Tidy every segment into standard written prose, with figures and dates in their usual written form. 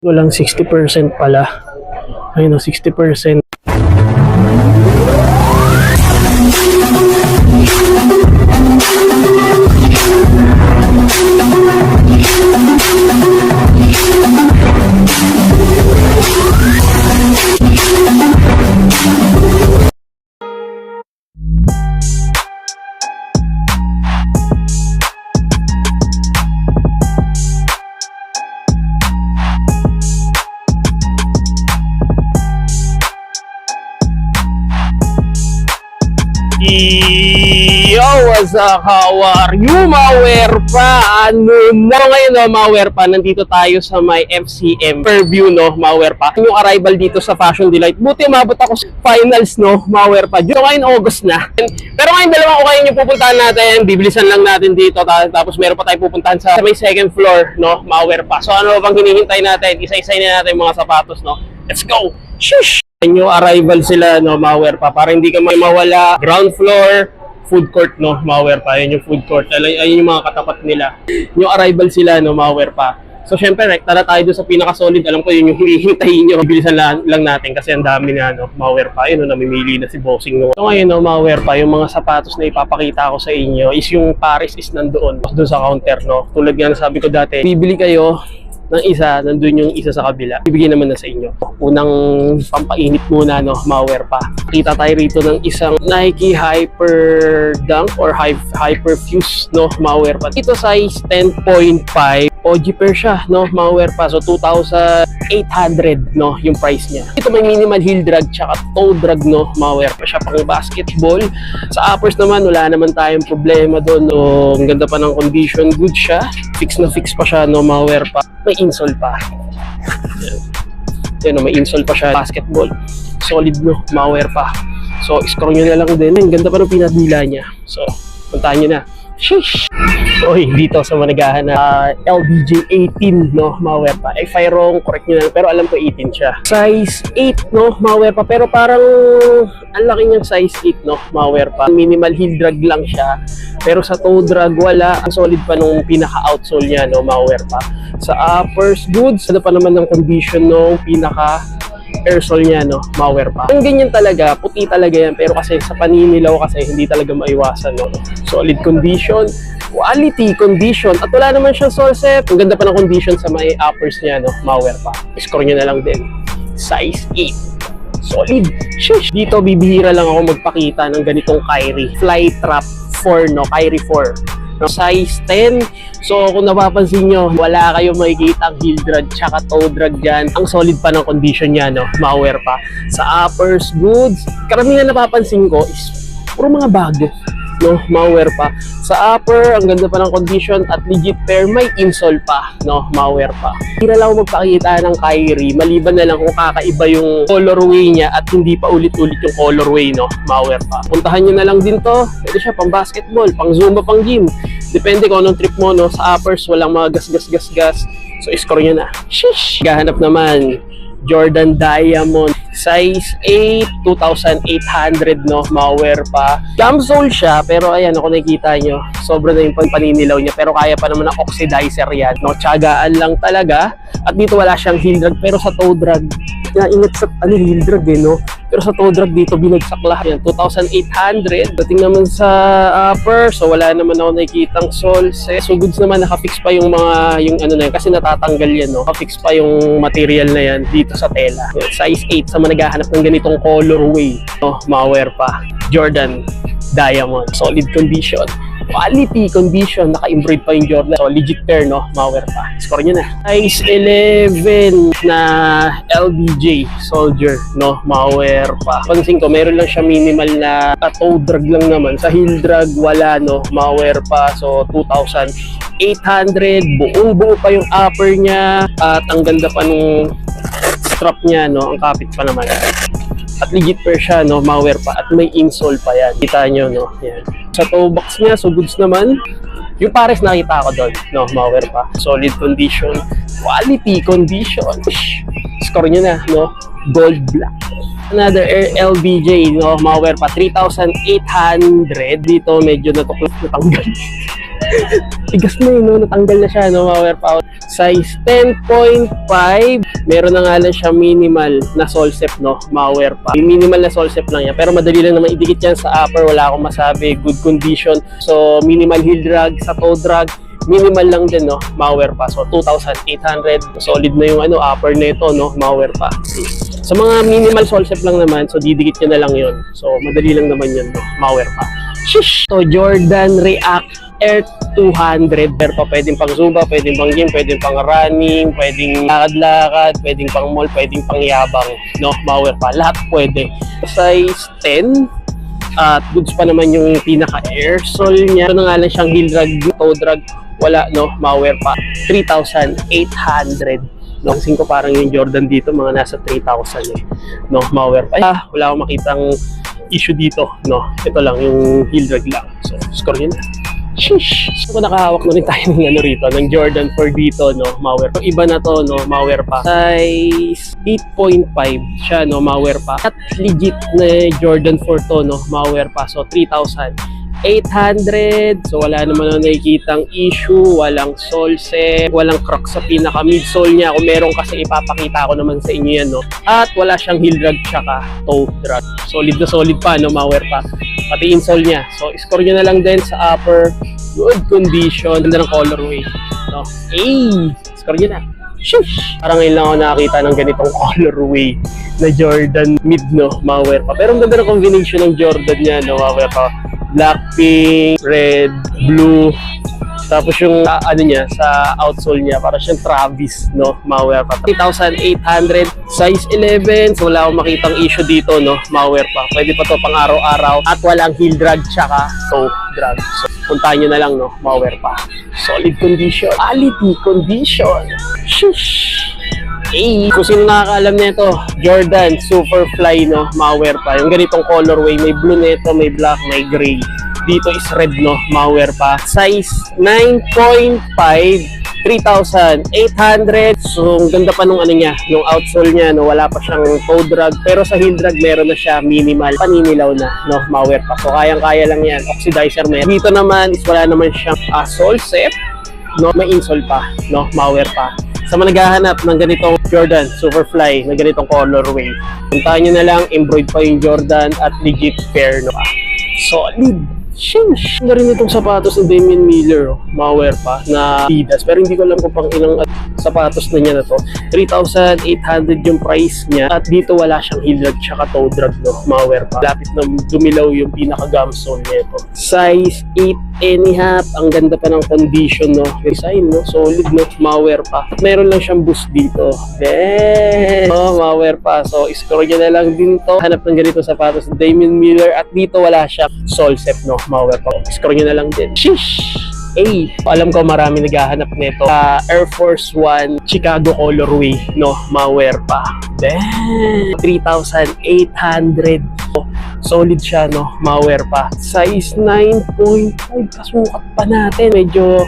Walang 60% pala. Ayun o, 60%. Yo, what's up? How are you, Mawerpa? Ano na ngayon, no, Mawerpa? Nandito tayo sa may FCM Fairview, no, Mawerpa. Yung arrival dito sa Fashion Delight. Buti umabot ako sa finals, no, Mawerpa. Dito ngayon, August na. Pero ngayon, dalawang ukayin yung pupuntahan natin. Bibilisan lang natin dito. Tapos meron pa tayong pupuntahan sa may second floor, no, Mawerpa. So ano bang hinihintay natin? Isa-isay na natin yung mga sapatos, no? Let's go! Shush! New arrival sila, no, Mawerpa, para hindi ka mawala. Ground floor, food court, no, Mawerpa. Ayun yung food court. Ayun yung mga katapat nila. New arrival sila, no, Mawerpa. So syempre, tara tayo doon sa pinaka-solid. Alam ko yun yung hihintayin nyo. Bilisan lang natin kasi ang dami na, no, Mawerpa. Ayun, no, namimili na si Bossing, no. So ngayon, no, Mawerpa, yung mga sapatos na ipapakita ko sa inyo is yung Paris is nandoon sa counter, no. Tulad nga sabi ko dati, bibili kayo ng isa, nandun yung isa sa kabila. Ibigay naman na sa inyo. Unang pampainit muna, no, Mawerpa. Kita tayo rito ng isang Nike Hyper Dunk or Hyper Fuse, no, Mawerpa. Ito size 10.5. OG pair siya, no, Mawerpa. So 2,800, no, yung price niya. Ito may minimal heel drag tsaka toe drag, no, Mawerpa. Siya pang basketball. Sa uppers naman, wala naman tayong problema doon, no. Ang ganda pa ng condition, good siya. Fix na fix pa siya, no, Mawerpa. May insole pa. Yan, may insole pa siya. Basketball. Solid, no, Mawerpa. So, screw nyo na lang din. Ang ganda pa ng pinadila niya. So, puntahan nyo na. Sheesh! Oy, dito sa managahan na LBJ 18, no, Mawerpa. If I wrong, correct nyo na. Pero alam ko 18 siya. Size 8, no, Mawerpa. Pero parang ang laki niyang size 8, no, Mawerpa. Minimal heel drag lang siya. Pero sa toe drag, wala. Ang solid pa nung pinaka-outsole niya, no, Mawerpa. Sa uppers, goods. Ano pa naman ng condition nung pinaka-airsole niya, no, Mawerpa. Ang ganyan talaga, puti talaga yan. Pero kasi sa paninilaw kasi hindi talaga maiwasan, no. Solid condition, quality condition. At wala naman siyang sole set. Ang ganda pa ng condition sa may uppers niya, no, Mawerpa. Score nyo na lang din. Size 8. Solid. Shush. Dito bibihira lang ako magpakita ng ganitong Kyrie Flytrap 4, no, Kyrie 4. No, size 10. So kung napapansin nyo, wala kayo makikita ang heel drag tsaka toe drag dyan. Ang solid pa ng condition niya, no, Mawerpa. Sa uppers, goods. Karamihan napapansin ko is puro mga bago, no, Mawerpa. Sa upper, ang ganda pa ng condition at legit pair, may insole pa, no, Mawerpa. Hindi na lang ako magpakita ng Kyrie, maliban na lang kung kakaiba yung colorway niya at hindi pa ulit-ulit yung colorway, no, Mawerpa. Puntahan nyo na lang din to. Pwede siya pang basketball, pang zumba, pang gym. Depende kung anong trip mo, no. Sa uppers, walang mga gas. So, score nyo na. Sheesh! Gahanap naman, Jordan Diamond, size 8, 2,800, no, Mawerpa. Camisole siya, pero ayan, kung nakikita nyo, sobra na yung paninilaw niya, pero kaya pa naman ng oxidizer yan, no, tiyagaan lang talaga. At dito wala siyang heel drag, pero sa toe drag, ingat sa heel drag, no. Pero sa toe drag dito, binagsak lahat yan, 2,800. Dating naman sa upper, so wala naman ako nakikitang sole set. So goods naman, nakafix pa yung mga, yung ano na yan, kasi natatanggal yan, no. Nakafix pa yung material na yan dito sa tela. Size 8, sa mga naghahanap ng ganitong colorway, no, Mawerpa. Jordan Diamond, solid condition. Quality condition, naka-embroid pa yung Jordan. So, legit pair, no, Mawerpa. Score nyo na. Size 11 na LBJ Soldier, no, Mawerpa. Pansin ko, meron lang siya minimal na toe drag lang naman. Sa heel drag, wala, no, Mawerpa. So, 2,800. Buong-buo pa yung upper niya. At ang ganda pa nung strap niya, no, ang kapit pa naman. At legit pair siya, no, Mawerpa. At may insole pa yan. Kita nyo, no, yan. Sa toe box niya, so goods naman. Yung Pares nakita ko doon, no, Mawerpa. Solid condition, quality condition. Score nyo na, no, gold black. Another LBJ, no, Mawerpa, 3,800. Dito medyo natanggal. Tigas na no? Natanggal na siya, no? Malware pa. Size 10.5. Meron na nga lang siya minimal na solsep, no? Malware pa. Minimal na solsep lang yan. Pero madali lang naman idikit yan sa upper. Wala akong masabi. Good condition. So, minimal heel drag sa toe drag. Minimal lang din, no? Malware pa. So, 2,800. Solid na yung upper nito, no? Malware pa. Sa mga minimal solsep lang naman, so didikit nyo na lang yun. So, madali lang naman yun, no? Malware pa. Shish! So, Jordan React Air 200. Pero pa, pwedeng pang Zumba, pwedeng pang gym, pwedeng pang running, pwedeng lakad-lakad, pwedeng pang mall, pwedeng pang yabang, no? Malware pa. Lahat pwede. Size 10. At goods pa naman yung pinaka-air sole niya. Ito na nga lang siyang heel drag, toe drag. Wala, no? Malware pa. 3,800. No, kasi ko parang yung Jordan dito, mga nasa 3,000 eh. No, malware pa. Wala akong makitang issue dito, no. Ito lang, yung heel drag lang. So, score yun na. Sheesh! So, nakahawak na rin tayo ng rito, ng Jordan 4 dito, no, malware. So, iba na to, no, malware pa. Size 8.5 siya, no, malware pa. At legit na Jordan 4 to, no, malware pa. So, 3,800. So, wala naman na nakikitang issue, walang solsep, walang crack sa pinaka midsole niya. Kung meron kasi ipapakita ko naman sa inyo yan, no. At wala siyang heel drag tsaka toe drag. Solid na solid pa, no, malware pa. Pati insole niya. So, score nyo na lang din sa upper. Good condition. Ganda ng colorway. No? Hey! Score nyo na. Sheesh! Parang ngayon lang ako nakakita ng ganitong colorway na Jordan mid, no? Malware pa. Pero ang ganda ng combination ng Jordan niya, no? Malware pa. Black, pink, red, blue. Tapos yung niya sa outsole niya, para siyang Travis, no? Malware pa. 3,800, size 11. So wala akong makitang issue dito, no? Malware pa. Pwede pa to pang araw-araw at walang heel drag tsaka toe drag. So puntahan nyo na lang, no? Malware pa. Solid condition. Quality condition. Shush! Hey! Kung sino nakakaalam nito, Jordan Superfly, no? Malware pa. Yung ganitong colorway, may blue nito, may black, may gray. Dito is red, no? Malware pa. Size 9.5, 3,800. So, ang ganda pa nung niya, yung outsole niya, no? Wala pa siyang toe drag. Pero sa heel drag, meron na siya minimal. Paninilaw na, no? Malware pa. So, kayang-kaya lang yan. Oxidizer meron. Dito naman is wala naman siyang solsep, no? May insole pa, no? Malware pa. Sa mga naghahanap ng ganitong Jordan Superfly na ganitong colorway, puntahan nyo na lang, embroid pa yung Jordan at legit pair, no? Solid! Sheesh! Ganda rin itong sapatos ni Damian Miller, oh. Malware pa na Adidas, pero hindi ko alam kung pang ilang sapatos na niya na to. 3,800 yung price niya at dito wala siyang heel drag tsaka toe drag, no? Malware pa. Lapit na dumilaw yung pinaka-gum sole niya ito. Size 8.5. Ang ganda pa ng condition, no? Design, no? Solid, no? Malware pa. At meron lang siyang boost dito. Then, oh, malware pa. So, score niya na lang din to. Hanap ng ganito sapatos ni Damian Miller at dito wala siyang solsep, no? Malware pa. Score nyo na lang din. Sheesh! Hey, alam ko marami naghahanap nito. Air Force One Chicago colorway, no? Malware pa. Damn! 3,800. Solid siya, no? Malware pa. Size 9.5. Kasukat pa natin. Medyo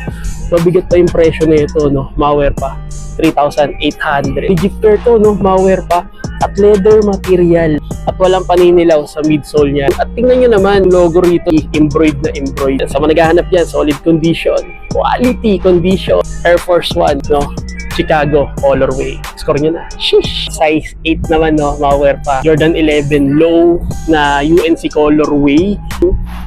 mabigat pa yung presyo nito, no? Malware pa. 3,800. Legit pair to, no? Malware pa. At leather material. At walang paninilaw sa midsole niya. At tingnan nyo naman, logo rito, embroid na embroid. Sa mga naghahanap yan, solid condition. Quality condition. Air Force One, no? Chicago colorway. Score nyo na. Sheesh! Size 8 naman, no? Malware pa. Jordan 11 low na UNC colorway.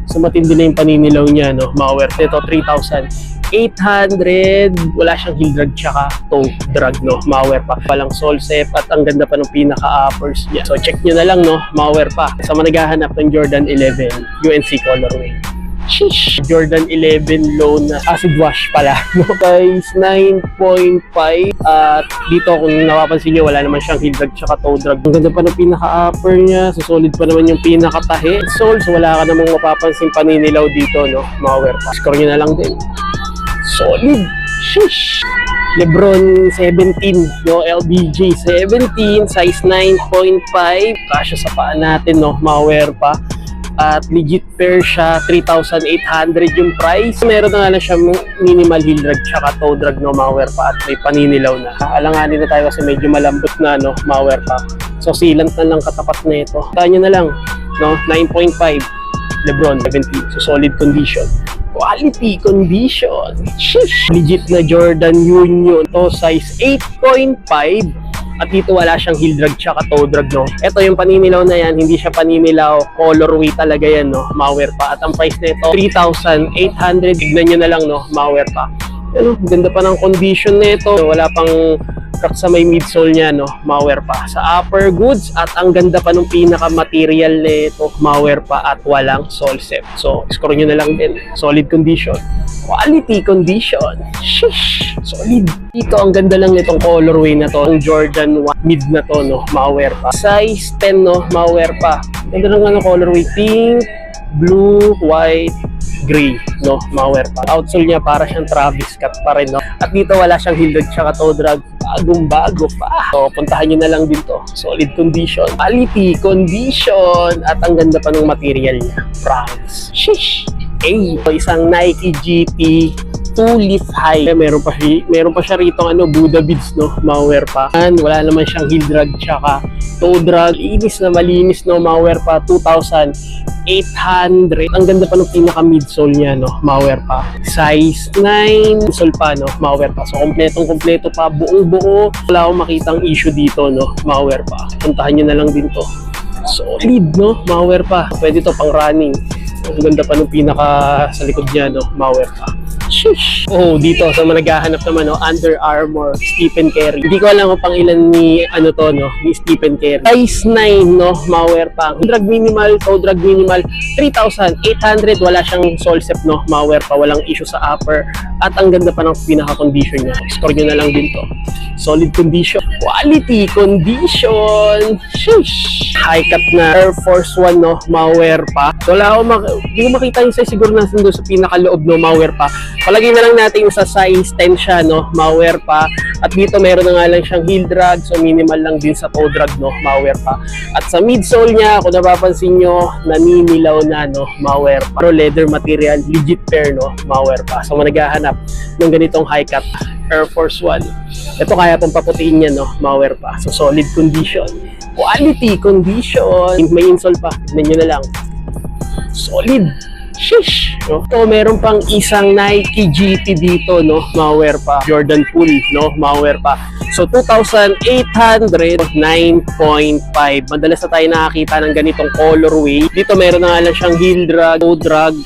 So matindi na yung paninilaw niya, no? Malware. Ito, 3,800. Wala siyang heel drag tsaka toe drag, no? Malware pa. Walang solsep at ang ganda pa ng pinaka-uppers niya. So check nyo na lang, no? Malware pa. Sa mga naghahanap ng Jordan 11 UNC colorway. Sheesh! Jordan 11 low na acid wash pala, no? Size 9.5. At dito kung napapansin nyo, wala naman siyang heel drag tsaka toe drag. Ang ganda pa ng pinaka-upper niya. So solid pa naman yung pinaka-tahi. So wala ka namang mapapansin paninilaw dito, no? Malware pa. Score nyo na lang din. Solid! Sheesh! Lebron 17, no? LBJ 17, size 9.5. Kasya sa paan natin, no? Malware pa. At legit pair siya, 3,800 yung price. Meron na nga siya minimal heel drag tsaka toe drag, no? Malware pa. At may paninilaw na. Alanganin na tayo kasi medyo malambot na, no? Malware pa. So sealant na lang katapat na ito. Tayo na lang, no? 9.5. Lebron 17. So solid condition. Quality condition. Sheesh. Legit na Jordan Union. To size 8.5. At dito wala siyang heel drag tsaka toe drag, no? Ito yung paninilaw na yan, hindi siya paninilaw, colorway talaga yan, no? Malware pa. At ang price nito, 3,800. Tignan nyo na lang, no? Malware pa. Ano, ganda pa ng condition nito. Wala pang crack sa may midsole niya, no? Malware pa. Sa upper goods, at ang ganda pa ng pinaka-material nito, malware pa at walang sole set. So, score nyo na lang din. Solid condition. Quality condition. Sheesh! Solid. Dito, ang ganda lang nitong colorway na to. Ang Jordan 1 mid na to, no? Malware pa. Size 10, no? Malware pa. Ganda lang ano, colorway. Pink, blue, white, gray, no? Malware pa. Outsole niya para siyang Travis Scott pa rin, no? At dito wala siyang heel drag tsaka toe drag. Bagong-bago pa. So, puntahan nyo na lang din to. Solid condition. Quality condition. At ang ganda pa ng material niya. Promise. Sheesh! Isang Nike GT 2-leaf high. Meron pa siya rito Buddha beads, no? Malware pa. And wala naman siyang heel drag tsaka toe drag. Inis na malinis, no? Malware pa. 2,800. Ang ganda pa ng pinaka midsole niya, no? Malware pa. Size 9 midsole pa, no? Malware pa. So kompletong-kompleto pa, buong-buo. Wala akong makitang issue dito, no? Malware pa. Puntahan niyo na lang din to. Solid, no? Malware pa. Pwede to pang running. Ang ganda pa ng pinaka sa likod niya, no? Malware pa. Sheesh! Oh, dito sa mga naghahanap naman, no? Under Armour, Stephen Curry. Hindi ko alam kung pang ilan ni ni Stephen Curry. Size 9, no? Malware pa. Drag minimal, toe drag minimal, 3,800. Wala siyang sole set, no? Malware pa. Walang issue sa upper. At ang ganda pa ng pinaka-condition niya. Score nyo na lang din to. Solid condition. Quality condition. Sheesh! High cut na Air Force 1, no? Malware pa. So, wala ako hindi ko makita yung size, siguro nasa doon sa pinakaloob, no? Malware pa. Palagay na lang natin sa size 10 siya, no? Malware pa. At dito meron na nga lang siyang heel drag, so minimal lang din sa toe drag, no? Malware pa. At sa midsole niya, kung napapansin nyo, naninilaw na, no? Malware pa. Pero leather material, legit pair, no? Malware pa. So naghahanap ng ganitong high cut Air Force 1. Ito kaya pong paputiin niya, no? Malware pa. So solid condition. Quality condition. May insole pa. Tignan nyo na lang. Solid. Sheesh! No? So, meron pang isang Nike GT dito, no? Malware pa. Jordan Pool, no? Malware pa. So, 2,800, 9.5. Madalas na tayo nakakita ng ganitong colorway. Dito meron na nga lang siyang heel drag, toe drag.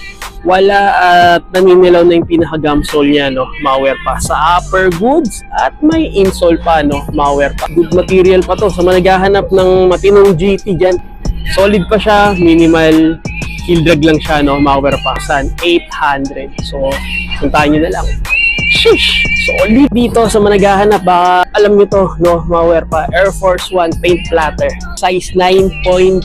Wala at naninilaw na yung pinaka-gum sole niya, no? Malware pa. Sa upper goods at may insole pa, no? Malware pa. Good material pa to. Sa mga naghahanap ng matinong GT dyan, solid pa siya, minimal heel drag lang siya, no? Malware pa. San 800. So, puntahan nyo na lang. Sheesh! Solid dito sa mga naghahanap. Baka alam nyo to, no? Malware pa. Air Force 1 paint platter. Size 9.5.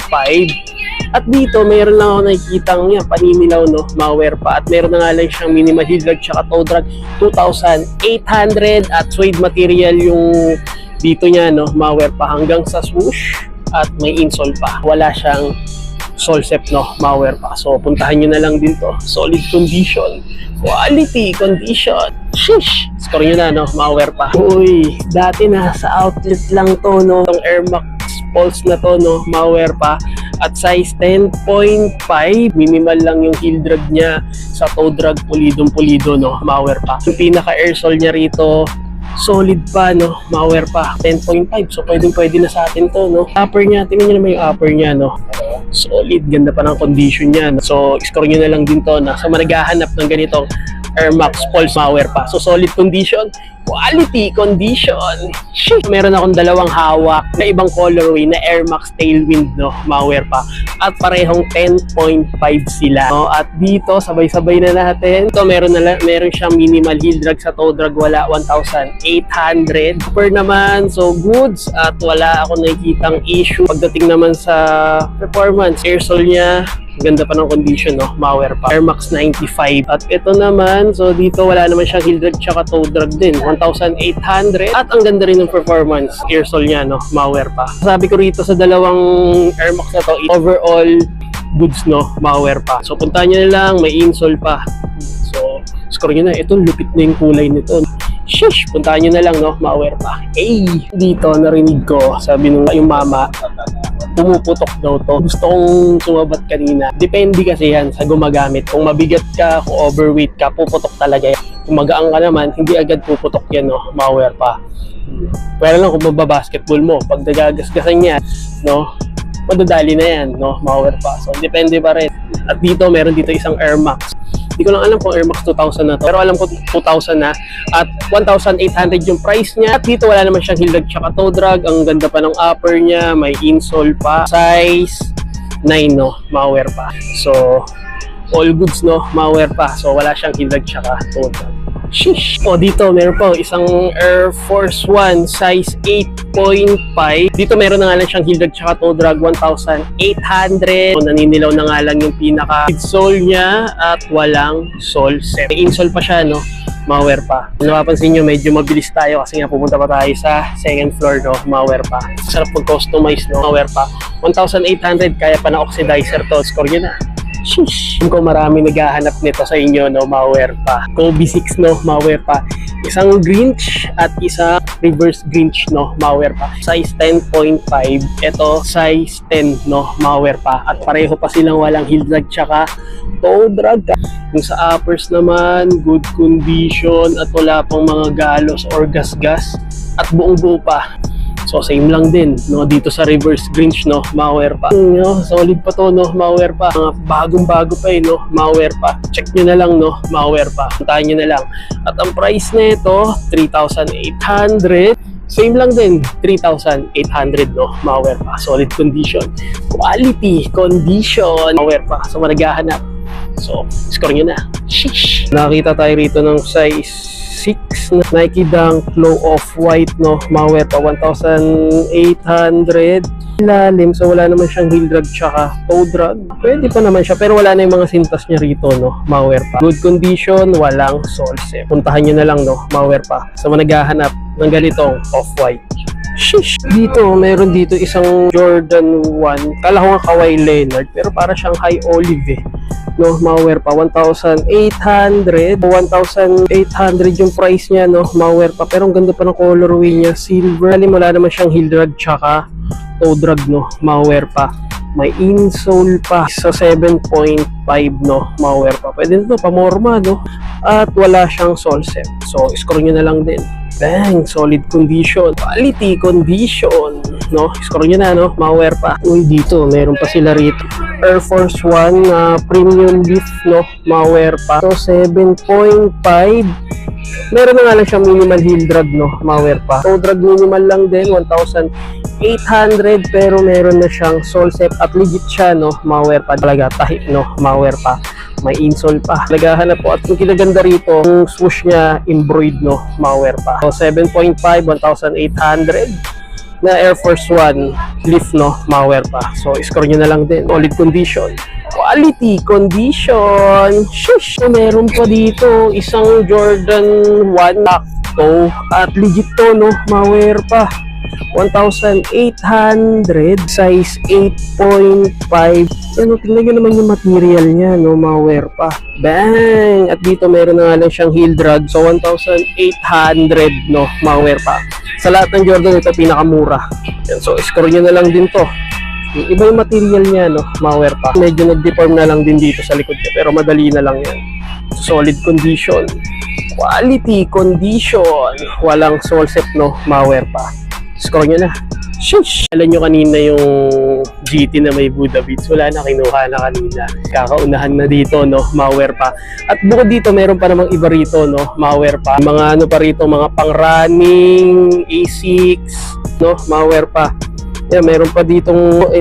At dito, mayroon lang ako nakikitang paninilaw, no? Malware pa. At meron na nga lang siyang minimal heel drag tsaka toe drag. 2,800 at suede material yung dito niya, no? Malware pa hanggang sa swoosh. At may insole pa. Wala siyang sole set, no? Malware pa. So, puntahan nyo na lang din to. Solid condition. Quality condition. Sheesh! Score nyo na, no? Malware pa. Uy, dati na sa outlet lang to, no? Itong Air Max Pulse na to, no? Malware pa. At size 10.5, minimal lang yung heel drag niya. Sa toe drag, pulidong-pulido, no? Malware pa. Yung pinaka-air sole niya rito, solid pa, no? Malware pa. 10.5. So, pwede na sa atin to, no? Upper niya, tingnan nyo naman yung upper niya, no? Solid. Ganda pa ng condition niya, no? So, score nyo na lang din to, na sa managahanap ng ganitong Air Max Pulse malware pa. So, solid condition. Quality condition. Shit. Meron akong dalawang hawak na ibang colorway na Air Max Tailwind, no? Malware pa. At parehong 10.5 sila, no? At dito, sabay-sabay na natin. Ito, meron siyang minimal heel drag sa toe drag. Wala, 1,800. Upper naman, so goods. At wala ako nakikitang issue. Pagdating naman sa performance, air sole niya, ganda pa ng condition, no? Malware pa. Air Max 95. At ito naman, so dito wala naman siyang heel drag tsaka toe drag din. 1,800. At ang ganda rin ng performance. Air sole niya, no? Malware pa. Sabi ko rito sa dalawang Air Max na to, overall goods, no? Malware pa. So puntahan nyo na lang, may insole pa. So, score nyo na. Ito, lupit na yung kulay nito. Sheesh! Puntahan nyo na lang, no? Malware pa. Dito, narinig ko, sabi nung yung mama, pumuputok daw to. Gusto kong sumabat kanina. Depende kasi yan sa gumagamit. Kung mabigat ka, kung overweight ka, puputok talaga yan. Kung magaang ka naman, hindi agad puputok yan, no? Malware pa. Pwede lang kung mababasketball mo. Pag nagagasgasan niya, no? Madadali na yan, no? Malware pa. So, depende pa rin. At dito, meron dito isang Air Max. Hindi ko lang alam kung Air Max 2000 na to. Pero alam ko 2000 na. At 1,800 yung price niya. At dito wala naman siyang heel drag tsaka toe drag. Ang ganda pa ng upper niya. May insole pa. Size 9, no? Malware pa. So, all goods, no? Malware pa. So, wala siyang heel drag tsaka toe drag. Sheesh! O, dito meron pa isang Air Force 1 size 8.5. Dito meron na nga lang siyang heel drag tsaka toe drag 1,800. So, naninilaw na nga lang yung pinaka sole niya at walang sole set. May insole pa siya, no? Malware pa. Kung napapansin nyo, medyo mabilis tayo kasi nga pupunta pa tayo sa second floor, no? Malware pa. Sarap pag-customize, no? Malware pa. 1,800, kaya pa na oxidizer to. Score nyo na. Sheesh! Kung marami naghahanap nito sa inyo, no, malware pa. Kobe 6, no, malware pa. Isang Grinch at isa reverse Grinch, no, malware pa. Size 10.5. Ito, size 10, no, malware pa. At pareho pa silang walang heel drag tsaka toe drag. Yung sa uppers naman, good condition at wala pang mga galos or gasgas. At buong buo pa. So, same lang din, no, dito sa reverse Grinch, no, malware pa. No, solid pa to, no, malware pa. Mga bagong-bago pa, no, malware pa. Check nyo na lang, no, malware pa. Puntahan nyo na lang. At ang price nito, 3,800. Same lang din, 3,800, no, malware pa. Solid condition. Quality condition. Malware pa. So, managhahanap. So, score nyo na. Sheesh! Nakita tayo rito ng size 6 na Nike Dunk Low Off-White, no, malware pa. 1,800. Ilalim, so wala naman siyang heel drag tsaka toe drag. Pwede pa naman siya, pero wala na yung mga sintas niya rito, no, malware pa. Good condition, walang sole set. Puntahan nyo na lang, no, malware pa. So, naghahanap ng ganitong Off-White. Sheesh! Dito, meron dito isang Jordan 1. Kala ko nga Kawhi Leonard, pero para siyang high olive, eh. No, malware pa. 1,800. 1,800 yung price niya, no, malware pa. Pero ang ganda pa ng colorway niya. Silver. Wala naman siyang heel drag tsaka toe drag, no, malware pa. May insole pa sa 7.5, no, malware pa. Pwede nito, pamorma, no. At wala siyang sole set. So, score nyo na lang din. Bang! Solid condition. Quality condition. No? Score nyo na, no? Malware pa. Uy, dito, meron pa sila rito. Air Force 1 premium leaf, no? Malware pa. So, 7.5. Meron na nga lang siyang minimal heel drag, no? Malware pa. So, drag minimal lang din. 1,800. Pero meron na siyang sole set. At legit siya, no? Malware pa. Talaga, tahi, no? Malware pa. May insole pa. Naghahanap po. At yung kinaganda rito, yung swoosh niya, embroidered, no? Malware pa. So, 7.5, 1,800 na Air Force 1 leaf, no? Malware pa. So, score nyo na lang din. Solid condition. Quality condition. Shush! So, meron pa dito isang Jordan 1 Lacto. At legit to, no? Malware pa. 1,800, size 8.5. Ano, tingnan nyo naman yung material niya, no, malware pa. Bang! At dito meron na nga lang siyang heel drag. So, 1,800, no, malware pa. Sa lahat ng Jordan, ito pinakamura. Yan, so, score nyo na lang din to. Yung iba yung material niya, no, malware pa. Medyo nag-deform na lang din dito sa likod niya, pero madali na lang yan. Solid condition. Quality condition. Walang sole set, no, malware pa. Score nyo na. Sheesh! Alam nyo kanina yung GT na may Buddha Beats. Wala na, kinuha na kanina. Kakaunahan na dito, no? Malware pa. At bukod dito, meron pa namang iba rito, no? Malware pa. Mga ano pa rito, mga pang-running, A6, no? Malware pa. Yeah, meron pa ditong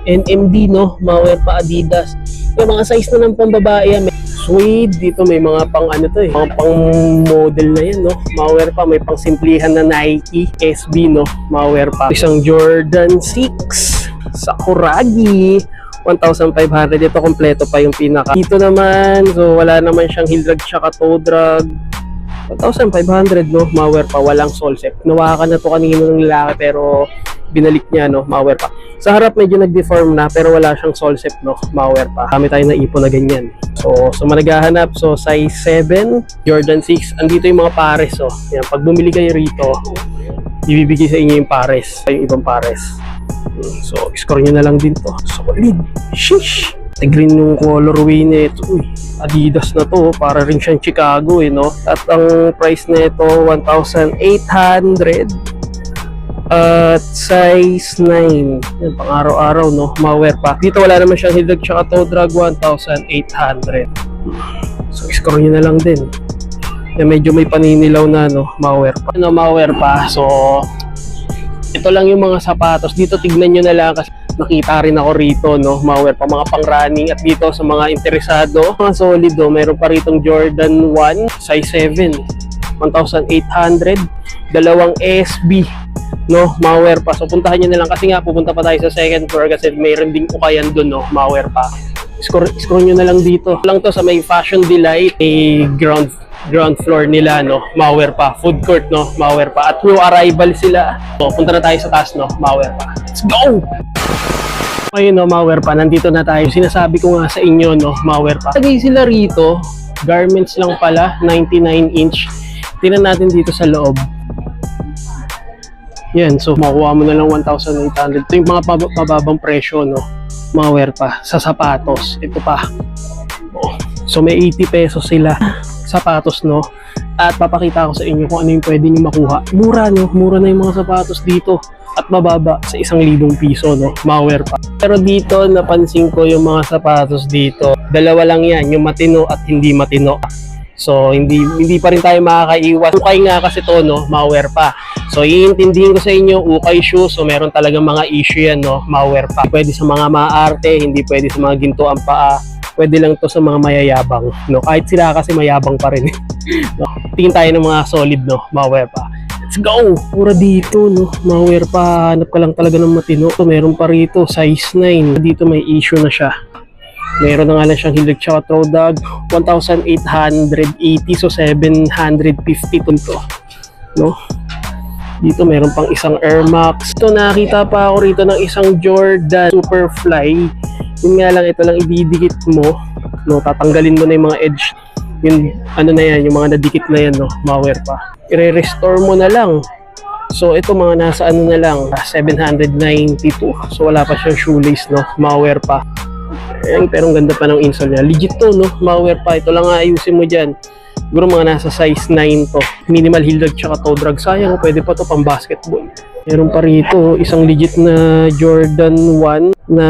NMD, no? Malware pa, Adidas. Yung mga size na ng pambabae, may suede. Dito may mga pang ano to, eh. Mga pang model na yan, no? Malware pa. May pang simplihan na Nike SB, no? Malware pa. Isang Jordan 6 Sakuragi. 1,500. Ito kompleto pa yung pinaka. Dito naman, so wala naman siyang heel drag tsaka toe drag. 1,500, no? Malware pa. Walang sole set. Nawakan na to kanina ng lalaki pero binalik niya, no? Malware pa. Sa harap medyo nag-deform na pero wala siyang sole set, no? Malware pa. Kami tayo na ipon na ganyan. So managhahanap. So, size 7, Jordan 6. Andito yung mga pares, oh. Yan, pag bumili kayo rito, ibibigay sa inyo yung pares. Yung ibang pares. So, score nyo na lang din to. Solid. Sheesh! Green yung colorway nito. Adidas na to, para rin siyang Chicago no. At ang price nito 1,800 at size 9. Yan, pang araw-araw no, ma-wear pa. Dito wala naman siyang heel drag tsaka toe drag, 1,800. So score nyo na lang din. Yan, medyo may paninilaw na no, ma-wear pa. Ano, ma-wear pa. So ito lang yung mga sapatos. Dito tignan nyo na lang kasi nakita rin ako rito no, ma-wear pa mga pang running. At dito sa mga interesado, mga solid oh, meron pa ritong Jordan 1 size 7, 1,800, dalawang SB no, ma-wear pa. So puntahan nyo na lang kasi nga pupunta pa tayo sa second floor kasi mayroon ding ukayan doon no, ma-wear pa. Score nyo na lang dito. Lang to sa may Fashion Delight, may ground floor nila no, ma-wear pa. Food court no, ma-wear pa. At new arrival sila. So punta na tayo sa taas no, ma-wear pa. Let's go! Ayun no, ma-wear pa. Nandito na tayo. Sinasabi ko nga sa inyo no, ma-wear pa. Lagay sila rito. Garments lang pala, 99 inch. Tingnan natin dito sa loob. Yan, so makuha mo na lang 1,800. Ito yung mga mababang presyo no, ma-wear pa. Sa sapatos, ito pa. Oh. So may 80 pesos sila sapatos no. At papakita ko sa inyo kung ano yung pwede nyo makuha. Mura no, mura na yung mga sapatos dito. At mababa sa 1,000 piso no, ma-wear pa. Pero dito napansin ko yung mga sapatos dito, dalawa lang yan, yung matino at hindi matino. So hindi pa rin tayo makakaiwas. Ukay nga kasi to no, ma-wear pa. So iintindihin ko sa inyo, ukay shoes, so meron talagang mga issue yan no, ma-wear pa. Pwede sa mga maarte, hindi pwede sa mga ginto ang paa. Pwede lang to sa mga mayayabang no, kahit sila kasi mayabang pa rin no. Tingin tayo ng mga solid no, ma-wear pa. Let's go! Pura dito no, ma-wear pa. Hanap ka lang talaga ng matino. So, meron pa rito size 9. Dito may issue na siya. Meron na nga lang siyang heel drag tsaka toe drag, 1,880, so 750 to no. Dito meron pang isang Air Max. Ito nakita pa ako rito ng isang Jordan Superfly. Yun nga lang, ito lang ididikit mo no, tatanggalin mo na yung mga edge. Yung ano na yan, yung mga nadikit na yan no, ma-wear pa. I-restore mo na lang. So ito mga nasa ano na lang, 792. So wala pa siyang shoelace no, ma-wear pa. Pero ang ganda pa ng insole niya. Legit to no, ma-wear pa. Ito lang ayusin mo dyan. Siguro mga nasa size 9 to. Minimal heel drag tsaka toe drag. Sayang, pwede pa to pang basketball. Meron pa rito isang legit na Jordan 1 na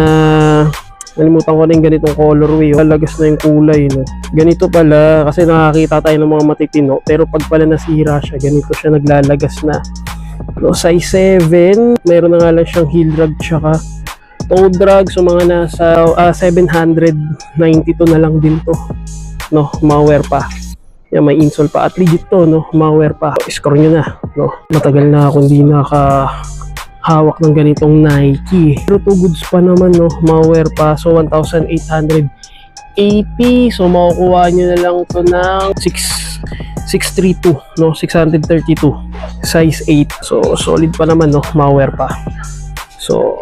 nalimutan ko na yung ganitong colorway. Lagas na yung kulay no. Ganito pala kasi nakakita tayo ng mga matitino, pero pag pala nasira siya, ganito siya naglalagas na no, size 7. Meron na nga lang siyang heel drag tsaka toe drag. So mga nasa 792 na lang din to no, ma-wear pa. Yan, may insole pa at legit to no, ma-wear pa. Score nyo na no. Matagal na ako hindi hawak ng ganitong Nike. Pero 2 goods pa naman no, ma-wear pa. So 1,880. So makukuha nyo na lang to ng 632 no, 632 size 8. So solid pa naman no, ma-wear pa. So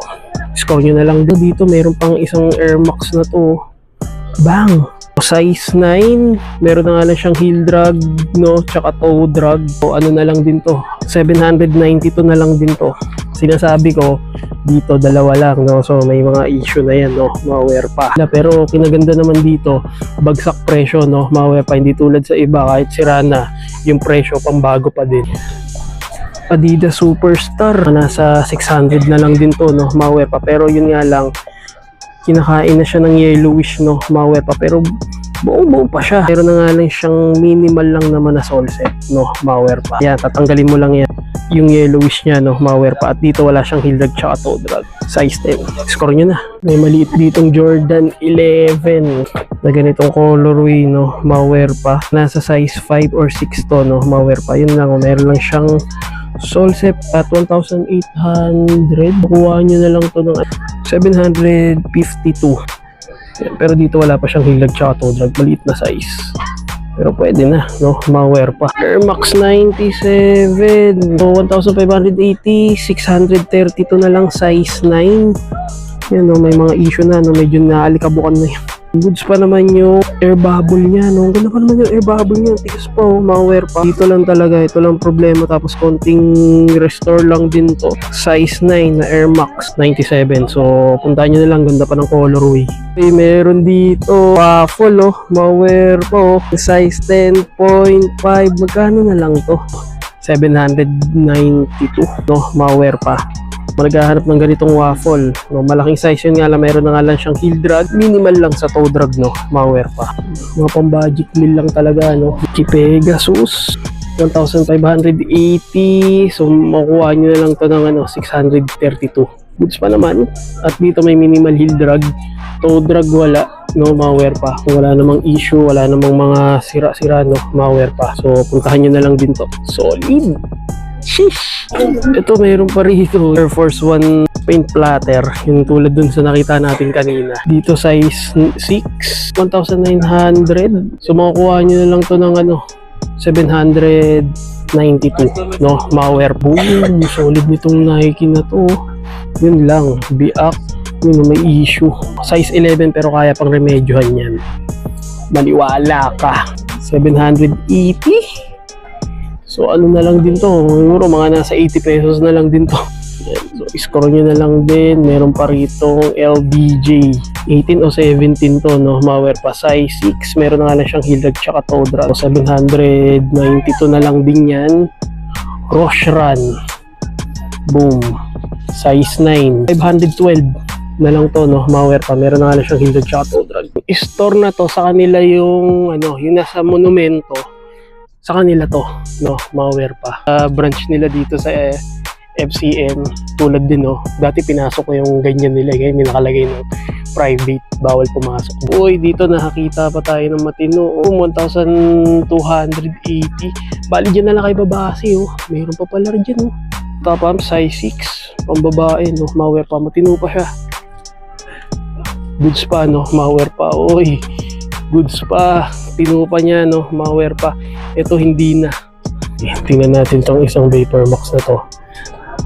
score nyo na lang dito. Meron pang isang Air Max na to. Bang! Size 9, meron na nga lang siyang heel drag no, tsaka toe drag. So ano na lang din to, 792 na lang din to. Sinasabi ko dito dalawa lang no, so may mga issue na yan no, ma-wear pa. Pero kinaganda naman dito, bagsak presyo no, ma-wear pa. Hindi tulad sa iba, kahit sira na yung presyo, pang bago pa din. Adidas Superstar, nasa 600 na lang din to no, ma-wear pa. Pero yun nga lang, kinakain na siya ng yellowish no, ma-wear pa. Pero buo-buo pa siya. Pero na nga lang siyang minimal lang naman na sole set no, ma-wear pa. Yan, tatanggalin mo lang yan, yung yellowish niya no, ma-wear pa. At dito wala siyang heel drag tsaka toe drag. Size 10. Score nyo na. May maliit ditong Jordan 11 na ganitong colorway no, ma-wear pa. Nasa size 5 or 6 to no, ma-wear pa. Yun lang, meron lang siyang sole set at 1,800. Kuha nyo na lang to ng 752. Yan, pero dito wala pa siyang heel drag tsaka toe drag, maliit na size. Pero pwede na no, ma-wear pa. Air Max 97. So 1,580, 632 na lang size 9. Yan no, may mga issue na no, medyo naalikabukan na Goods pa naman yung air bubble niya, no? Ganda pa naman yung air bubble niya. Tigas pa, oh. Malware pa. Dito lang talaga. Ito lang problema. Tapos konting restore lang din to. Size 9 na Air Max 97. So, puntahan nyo na lang. Ganda pa ng colorway. Okay, meron dito waffle, oh. Malware pa, oh. Size 10.5. Magkano na lang to? 792, no? Malware pa. Naghahanap ng ganitong waffle, no? Malaking size yun nga lang, meron na nga lang siyang heel drag, minimal lang sa toe drag, no? Malware pa. Mga pang budget meal lang talaga, no? Pegasus 1,580, so makuha nyo na lang to ng 632. Goods pa naman, at dito may minimal heel drag, toe drag wala, no? Malware pa. Kung wala namang issue, wala namang mga sira-sira, no? Malware pa. So puntahan nyo na lang din to. Solid! Sheesh! Ito mayroon pa rito Air Force One paint platter, yung tulad dun sa nakita natin kanina. Dito size 6, 1,900. So makukuha nyo na lang to ng 792, no? Malware. Boom! Solid nitong Nike na to. Yun lang, biak, yun may issue. Size 11 pero kaya pang remedyohan yan. Maniwala ka. 780. So ano na lang din to, siguro mga nasa 80 pesos na lang din to. Yan. So score nyo na lang din. Meron pa rito LBJ 18 o 17 to, no? Malware pa. Size 6, meron na nga lang siyang heel drag tsaka toe drag. So 792 na lang din yan. Roshan, boom, size 9, 512 na lang to, no? Malware pa. Meron na nga lang siyang heel drag tsaka toe drag. Store na to sa kanila yung yung nasa monumento. Sa kanila to, no? Malware pa. Branch nila dito sa FCM, tulad din, no? Dati pinasok ko yung ganyan nila, kaya may nakalagay ng private, bawal pumasok. Uy, dito nakakita pa tayo ng matino, 1,280. Bali dyan na lang kayo babase, oh. Mayroon pa pala rin dyan, oh. Top amp, size 6, pambabae, no? Malware pa, matino pa siya. Goods pa, no? Malware pa, uy. Goods pa, tinupa niya, no? Malware pa. Ito hindi na. Tingnan natin tong isang Vapor Max na to.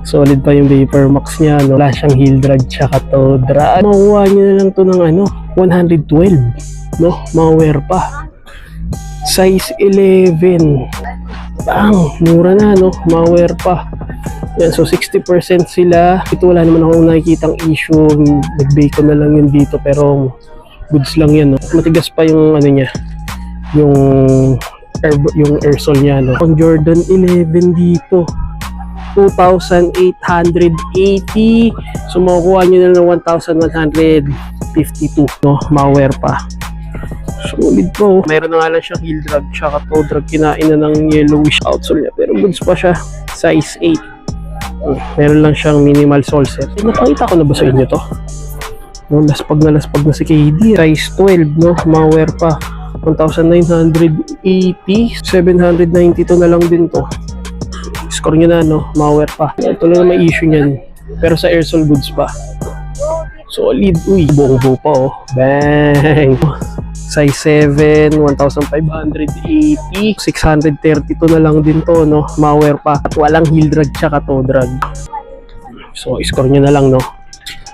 Solid pa yung Vapor Max niya, no? Wala siyang heel drag tsaka toe drag. Makuha niyo na lang to ng 112, no? Malware pa. Size 11. Bang! Mura na, no? Malware pa. Yan, so 60% sila. Ito wala naman akong nakikitang issue. Nag-bake ko na lang yun dito, pero goods lang yan, no? Matigas pa yung niya, yung airsole niya, no? Ang Jordan 11 dito 2,880. So makukuha nyo na ng 1,152, no? Malware pa. Solid po. Meron na nga lang siyang heel drag tsaka toe drag. Kinain na ng yellowish outsole niya, pero goods pa siya. Size 8. Meron lang siyang minimal sole set. Nakakita ko na ba sa inyo to? No, laspag na si KD. Size 12, no? Malware pa. 1,980. 792 na lang din to. Score nyo na, no? Malware pa. Ito lang na may issue niyan. Pero sa airsole goods pa. Solid. Uy, buong-buo pa, oh. Bang! Size 7, 1,580. 632 na lang din to, no? Malware pa. At walang heel drag tsaka toe drag. So, score nyo na lang, no?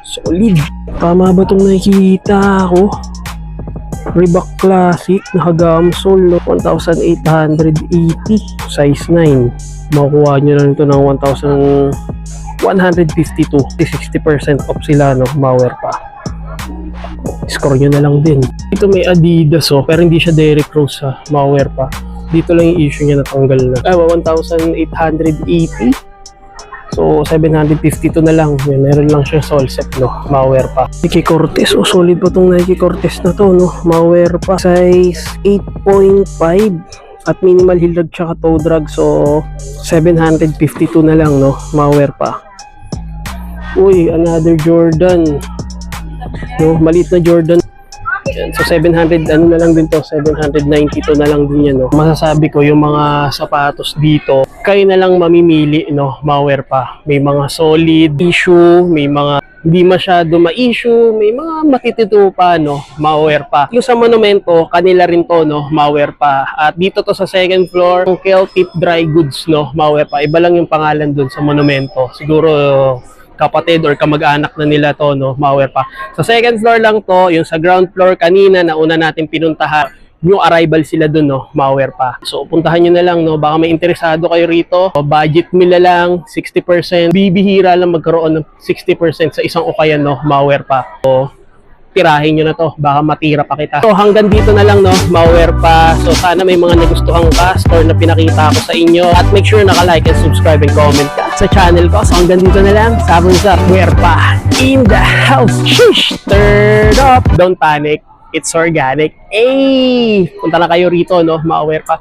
Solid. Tama ba itong nakikita ako? Reebok Classic, naka-gamsole, no? 1,880. Size 9. Makukuha nyo lang ito ng 1,152. 60% off sila, no? Malware pa. Score nyo na lang din. Dito may Adidas, oh, pero hindi siya Derrick Rose, ha? Malware pa. Dito lang yung issue niya, natanggal na. 1,880. So, 752 na lang. Yan, meron lang siya sole set, no? Malware pa. Nike Cortez. Oh, solid pa tong Nike Cortez na to, no? Malware pa. Size 8.5. At minimal heel drag tsaka toe drag. So, 752 na lang, no? Malware pa. Uy, another Jordan. No? Maliit na Jordan. Yan. So 700 na lang din to, 792 na lang din yan, no. Masasabi ko yung mga sapatos dito, kayo na lang mamimili, no. Malware pa. May mga solid issue, may mga hindi masyado ma-issue, may mga matitito pa, no. Malware pa. Yung sa monumento, kanila rin to, no. Malware pa. At dito to sa second floor, Kel Tip Dry Goods, no. Malware pa. Iba lang yung pangalan dun sa monumento. Siguro kapatid or kamag-anak na nila to, no, ma-aware pa. Sa second floor lang to, yung sa ground floor kanina na una natin pinuntahan, yung arrival sila dun, no, ma-aware pa. So, puntahan nyo na lang, no, baka may interesado kayo rito. O, budget nila lang, 60%. Bibihira lang magkaroon ng 60% sa isang ukayan, no, ma-aware pa. So, tirahin nyo na to, baka matira pa kita. So, hanggang dito na lang, no, ma-aware pa. So, sana may mga nagustuhan ka store na pinakita ko sa inyo. At make sure naka-like and subscribe and comment ka sa channel ko. So, hanggang dito na lang. Sabon sa aware pa in the house. Sheesh! Turn up! Don't panic. It's organic. Punta na kayo rito, no? Ma-aware pa.